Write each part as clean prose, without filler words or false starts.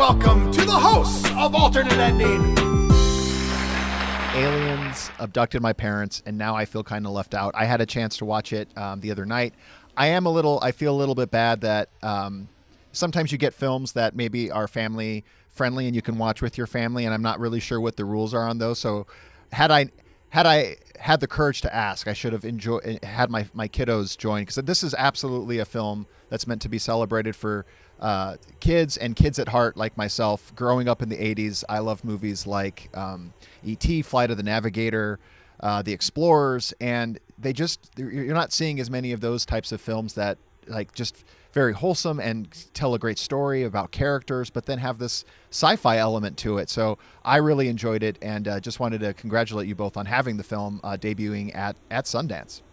welcome to the hosts of Alternate Ending. Aliens abducted my parents, and now I feel kind of left out. I had a chance to watch it the other night. I feel a little bit bad that sometimes you get films that maybe are family friendly and you can watch with your family, and I'm not really sure what the rules are on those. So had I had the courage to ask, I should have had my kiddos join, because this is absolutely a film that's meant to be celebrated for kids and kids at heart like myself. Growing up in the 80s, I love movies like E.T., Flight of the Navigator, The Explorers, and you're not seeing as many of those types of films that like just very wholesome and tell a great story about characters, but then have this sci-fi element to it. So I really enjoyed it, and just wanted to congratulate you both on having the film debuting at Sundance.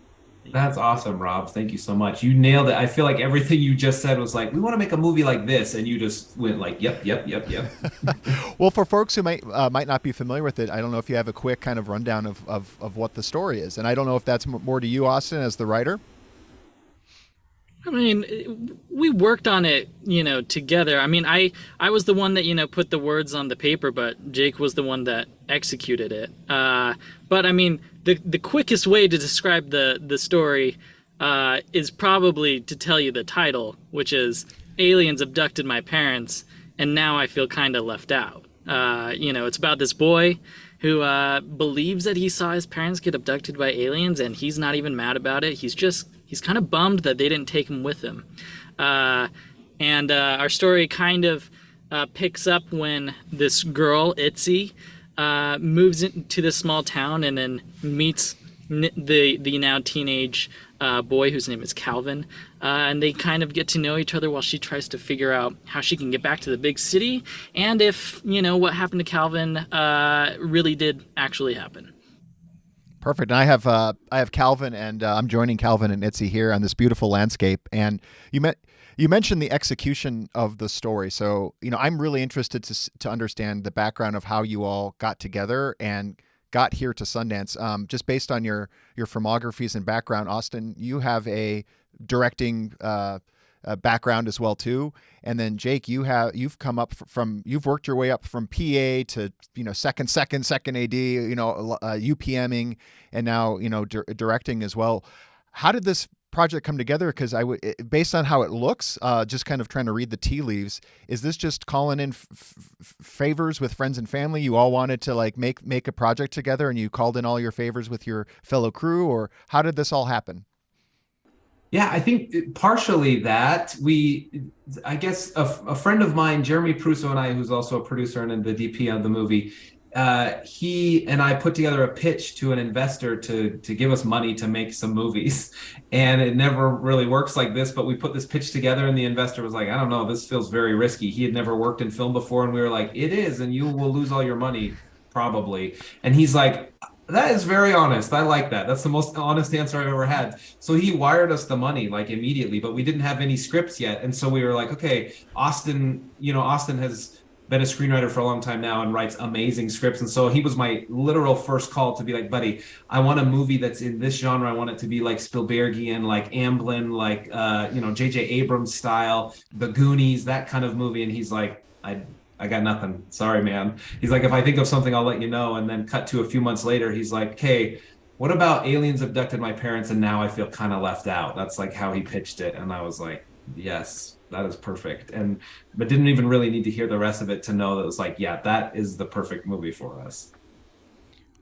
That's awesome, Rob. Thank you so much. You nailed it. I feel like everything you just said was like, we want to make a movie like this, and you just went like, yep. Well, for folks who might not be familiar with it, I don't know if you have a quick kind of rundown of what the story is, and I don't know if that's more to you, Austin, as the writer. I mean, we worked on it, together. I mean, I was the one that, put the words on the paper, but Jake was the one that executed it. But I mean, the quickest way to describe the story is probably to tell you the title, which is Aliens Abducted My Parents, and Now I Feel Kind of Left Out. It's about this boy who believes that he saw his parents get abducted by aliens, and he's not even mad about it. He's kind of bummed that they didn't take him with them. And our story kind of picks up when this girl, Itzy, moves into this small town and then meets the now teenage boy whose name is Calvin. And they kind of get to know each other while she tries to figure out how she can get back to the big city, and if, what happened to Calvin really did actually happen. Perfect. And I have Calvin, and I'm joining Calvin and Itzy here on this beautiful landscape. And you mentioned the execution of the story. So, I'm really interested to understand the background of how you all got together and got here to Sundance. Just based on your filmographies and background, Austin, you have a directing background as well too, and then Jake, you've come up you've worked your way up from PA to second AD, UPMing, and now directing as well. How did this project come together? Because based on how it looks, just kind of trying to read the tea leaves, is this just calling in favors with friends and family? You all wanted to make a project together, and you called in all your favors with your fellow crew, or how did this all happen? Yeah, I think partially that. I guess a friend of mine, Jeremy Prusso, and I, who's also a producer and the DP of the movie, he and I put together a pitch to an investor to give us money to make some movies. And it never really works like this, but we put this pitch together, and the investor was like, I don't know, this feels very risky. He had never worked in film before, and we were like, it is, and you will lose all your money, probably. And he's like, that is very honest. I like that. That's the most honest answer I've ever had. So he wired us the money immediately, but we didn't have any scripts yet. And so we were like, okay, Austin has been a screenwriter for a long time now and writes amazing scripts. And so he was my literal first call to be like, buddy, I want a movie that's in this genre. I want it to be like Spielbergian, like Amblin, like, J.J. Abrams style, The Goonies, that kind of movie. And he's like, I got nothing. Sorry, man. He's like, if I think of something, I'll let you know. And then cut to a few months later, he's like, hey, what about Aliens Abducted My Parents, and Now I Feel Kind of Left Out? That's like how he pitched it. And I was like, yes, that is perfect. But didn't even really need to hear the rest of it to know that it was like, yeah, that is the perfect movie for us.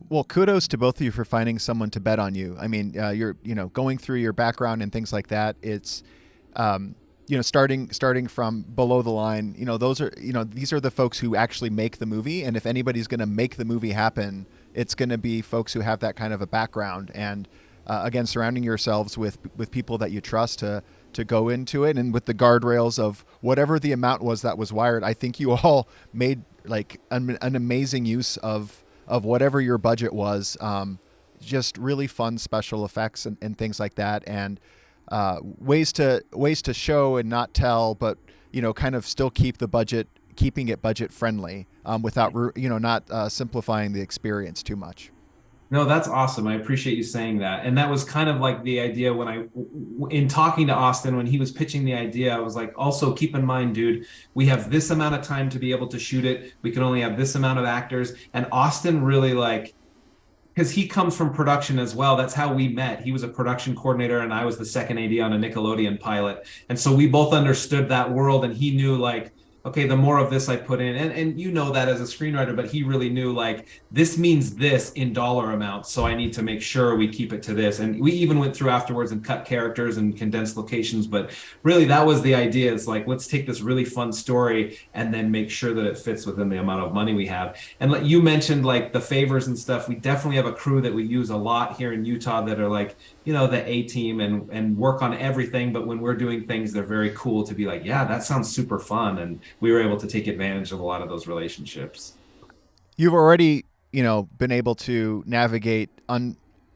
Well, kudos to both of you for finding someone to bet on you. I mean, you're, going through your background and things like that. It's, starting from below the line, those are, these are the folks who actually make the movie. And if anybody's going to make the movie happen, it's going to be folks who have that kind of a background. And again, surrounding yourselves with people that you trust to go into it, and with the guardrails of whatever the amount was that was wired. I think you all made like an amazing use of whatever your budget was. Just really fun special effects and things like that. And ways to show and not tell, but kind of still keeping it budget friendly, without not simplifying the experience too much. No, that's awesome. I appreciate you saying that. And that was kind of like the idea when in talking to Austin, when he was pitching the idea, I was like, also keep in mind, dude, we have this amount of time to be able to shoot it. We can only have this amount of actors. And Austin really like, because he comes from production as well. That's how we met. He was a production coordinator and I was the second AD on a Nickelodeon pilot. And so we both understood that world and he knew like, okay, the more of this I put in, and you know that as a screenwriter, but he really knew like this means this in dollar amounts. So I need to make sure we keep it to this. And we even went through afterwards and cut characters and condensed locations. But really that was the idea. It's like, let's take this really fun story and then make sure that it fits within the amount of money we have. And like you mentioned, like the favors and stuff, we definitely have a crew that we use a lot here in Utah that are like, you know, the A team and work on everything. But when we're doing things, they're very cool to be like, yeah, that sounds super fun. And we were able to take advantage of a lot of those relationships. You've already, been able to navigate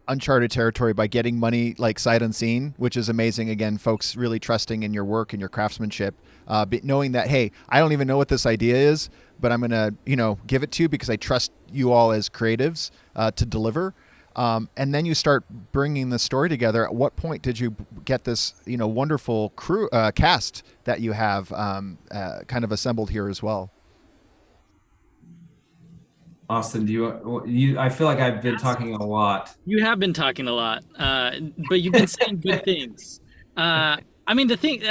uncharted territory by getting money like sight unseen, which is amazing. Again, folks really trusting in your work and your craftsmanship, but knowing that, hey, I don't even know what this idea is, but I'm going to, give it to you because I trust you all as creatives to deliver. And then you start bringing the story together. At what point did you get this, wonderful crew cast that you have kind of assembled here as well? Austin, I feel like I've been talking a lot. You have been talking a lot, but you've been saying good things. I mean, the thing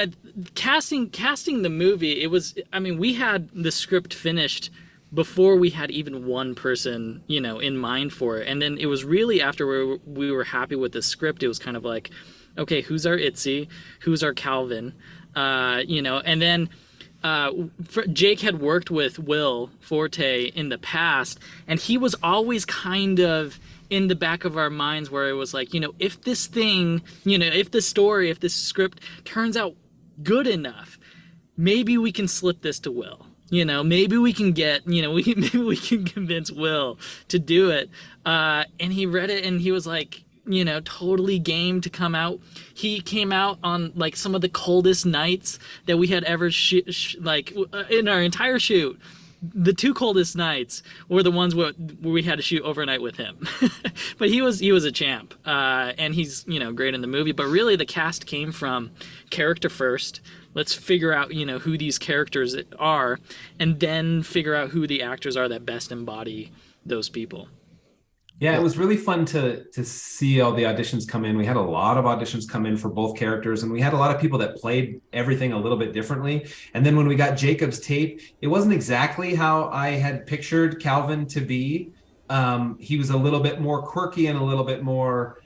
casting the movie, it was. I mean, we had the script finished before we had even one person, in mind for it, and then it was really after we were happy with the script. It was kind of like, okay, who's our Itzy, who's our Calvin, and then. Jake had worked with Will Forte in the past, and he was always kind of in the back of our minds where it was like, if this thing, if the story, if this script turns out good enough, maybe we can slip this to Will. Maybe we can get, maybe we can convince Will to do it. And he read it and he was like, totally game to come out. He came out on like some of the coldest nights that we had ever in our entire shoot. The two coldest nights were the ones where we had to shoot overnight with him. But he was a champ, and he's great in the movie. But really, the cast came from character first. Let's figure out who these characters are, and then figure out who the actors are that best embody those people. Yeah, it was really fun to see all the auditions come in. We had a lot of auditions come in for both characters, and we had a lot of people that played everything a little bit differently. And then when we got Jacob's tape, it wasn't exactly how I had pictured Calvin to be. He was a little bit more quirky and a little bit more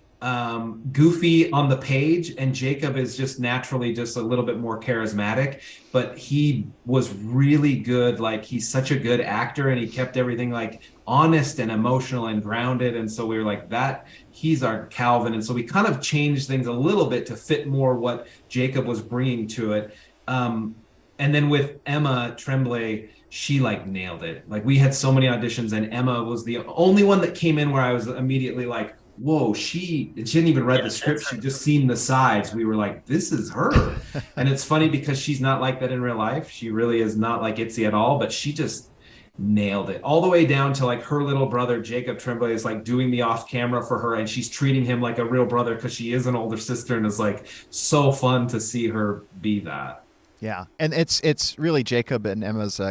goofy on the page, and Jacob is just naturally just a little bit more charismatic, but he was really good. Like, he's such a good actor, and he kept everything like honest and emotional and grounded. And so we were like, that he's our Calvin. And so we kind of changed things a little bit to fit more what Jacob was bringing to it. And then with Emma Tremblay, she like nailed it. Like, we had so many auditions, and Emma was the only one that came in where I was immediately like, whoa, she didn't even read the script. She just seen the sides. We were like, this is her. And it's funny because she's not like that in real life. She really is not like Itzy at all, but she just nailed it all the way down to like her little brother, Jacob Tremblay, is like doing the off camera for her, and she's treating him like a real brother because she is an older sister, and it's like so fun to see her be that. Yeah. And it's really Jacob and Emma's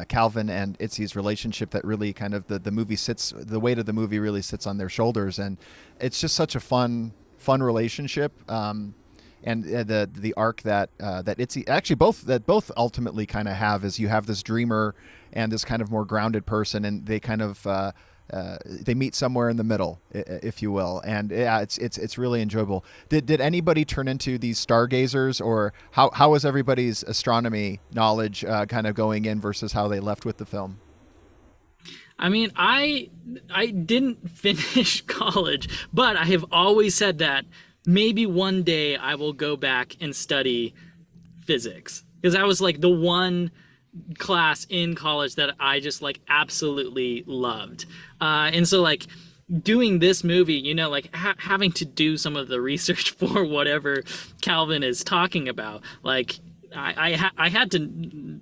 Calvin and Itzy's relationship that really kind of the movie sits, the weight of the movie really sits on their shoulders, and it's just such a fun relationship. And the arc that Itzy actually both ultimately kind of have is you have this dreamer and this kind of more grounded person, and they kind of they meet somewhere in the middle, if you will. And yeah, it's really enjoyable. Did anybody turn into these stargazers, or how was everybody's astronomy knowledge kind of going in versus how they left with the film? I mean, I didn't finish college, but I have always said that maybe one day I will go back and study physics, because I was like the one class in college that I just like absolutely loved. And so like doing this movie, like having to do some of the research for whatever Calvin is talking about, like I had to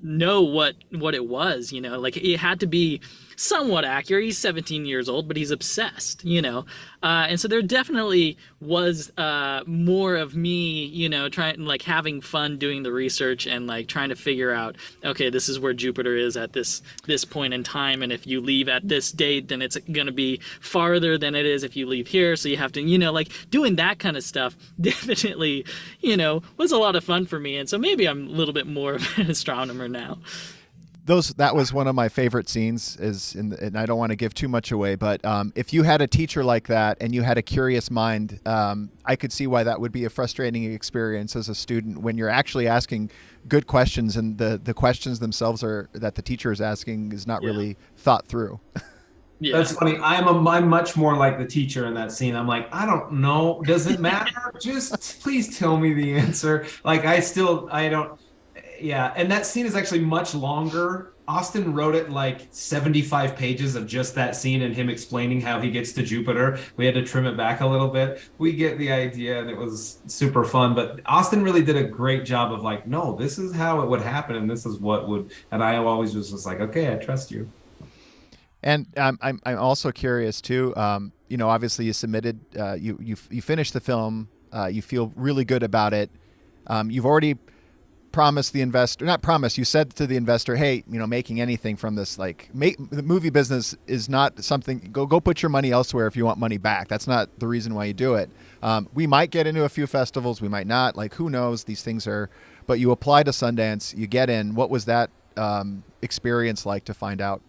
know what it was, like it had to be somewhat accurate. He's 17 years old, but he's obsessed, and so there definitely was more of me, trying, like, having fun doing the research and, like, trying to figure out, okay, this is where Jupiter is at this point in time, and if you leave at this date, then it's going to be farther than it is if you leave here, so you have to, like, doing that kind of stuff definitely, was a lot of fun for me, and so maybe I'm a little bit more of an astronomer now. That was one of my favorite scenes, and I don't want to give too much away, but if you had a teacher like that and you had a curious mind, I could see why that would be a frustrating experience as a student when you're actually asking good questions and the questions themselves that the teacher is asking is not really thought through. Yeah. That's funny. I'm much more like the teacher in that scene. I'm like, I don't know. Does it matter? Just please tell me the answer. Like, I don't. Yeah, and that scene is actually much longer. Austin wrote it like 75 pages of just that scene and him explaining how he gets to Jupiter. We had to trim it back a little bit. We get the idea, and it was super fun. But Austin really did a great job of like, no, this is how it would happen, and this is what would. And I always was like, okay, I trust you. And I'm also curious too. Obviously you submitted, you finished the film. You feel really good about it. You've already promised the investor, not promised, you said to the investor, hey, making anything from this, like, the movie business is not something, go put your money elsewhere if you want money back. That's not the reason why you do it. We might get into a few festivals, we might not, like, who knows, these things are, but you apply to Sundance, you get in. What was that experience like to find out?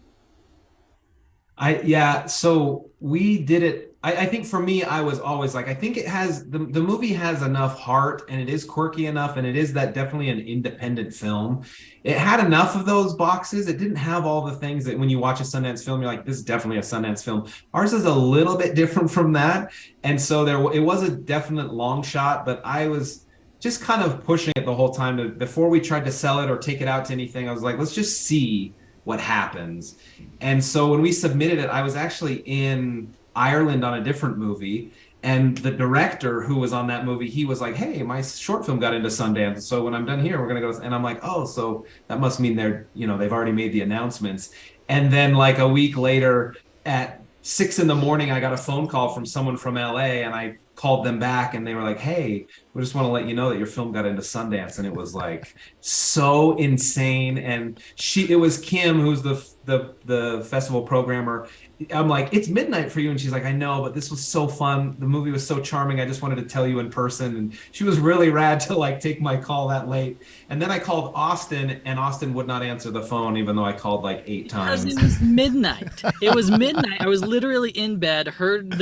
So we did it. I think for me, I was always like, I think it has, the movie has enough heart, and it is quirky enough, and it is that definitely an independent film. It had enough of those boxes. It didn't have all the things that when you watch a Sundance film, you're like, this is definitely a Sundance film. Ours is a little bit different from that. And so it was a definite long shot, but I was just kind of pushing it the whole time. Before we tried to sell it or take it out to anything, I was like, let's just see what happens. And so when we submitted it, I was actually in Ireland on a different movie, and the director who was on that movie, he was like, hey, my short film got into Sundance, so when I'm done here, we're gonna go. And I'm like, oh, so that must mean they've already made the announcements. And then like a week later at 6 a.m, I got a phone call from someone from LA, and I called them back, and they were like, hey, we just want to let you know that your film got into Sundance. And it was like so insane. And it was Kim, who's the festival programmer. I'm like, it's midnight for you. And she's like, I know, but this was so fun. The movie was so charming. I just wanted to tell you in person. And she was really rad to like take my call that late. And then I called Austin, and Austin would not answer the phone, even though I called like 8 times. Because it was midnight. It was midnight. I was literally in bed, heard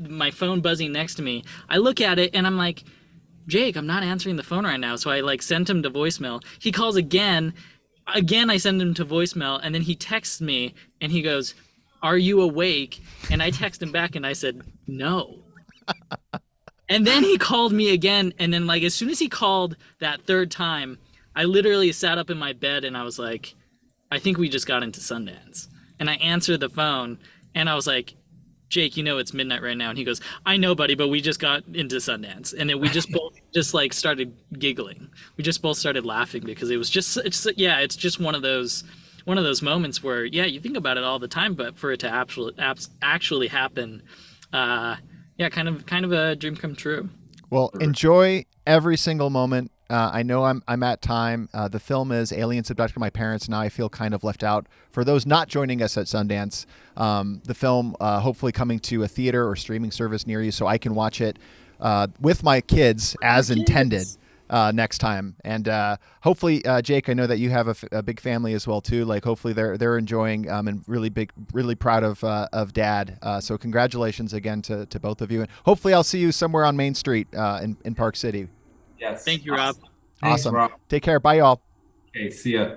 my phone buzzing next to me. I look at it and I'm like, Jake, I'm not answering the phone right now. So I like sent him to voicemail. He calls again. Again, I send him to voicemail, and then he texts me and he goes, are you awake? And I text him back and I said, no. And then he called me again. And then like, as soon as he called that third time, I literally sat up in my bed and I was like, I think we just got into Sundance. And I answered the phone and I was like, Jake, it's midnight right now. And he goes, I know, buddy, but we just got into Sundance. And then we just both just like started giggling. We just both started laughing because it's just one of those moments where, you think about it all the time, but for it to actually happen, kind of a dream come true. Well, enjoy every single moment. I know I'm at time. The film is Aliens Abducted My Parents. Now I feel kind of left out. For those not joining us at Sundance, the film hopefully coming to a theater or streaming service near you so I can watch it with my kids as intended. Next time, and hopefully, Jake, I know that you have a big family as well too. Like, hopefully, they're enjoying and really proud of Dad. So, congratulations again to both of you, and hopefully, I'll see you somewhere on Main Street in Park City. Yes. Thank you, Rob. Awesome. Thanks, Rob. Take care. Bye, y'all. Okay. See ya.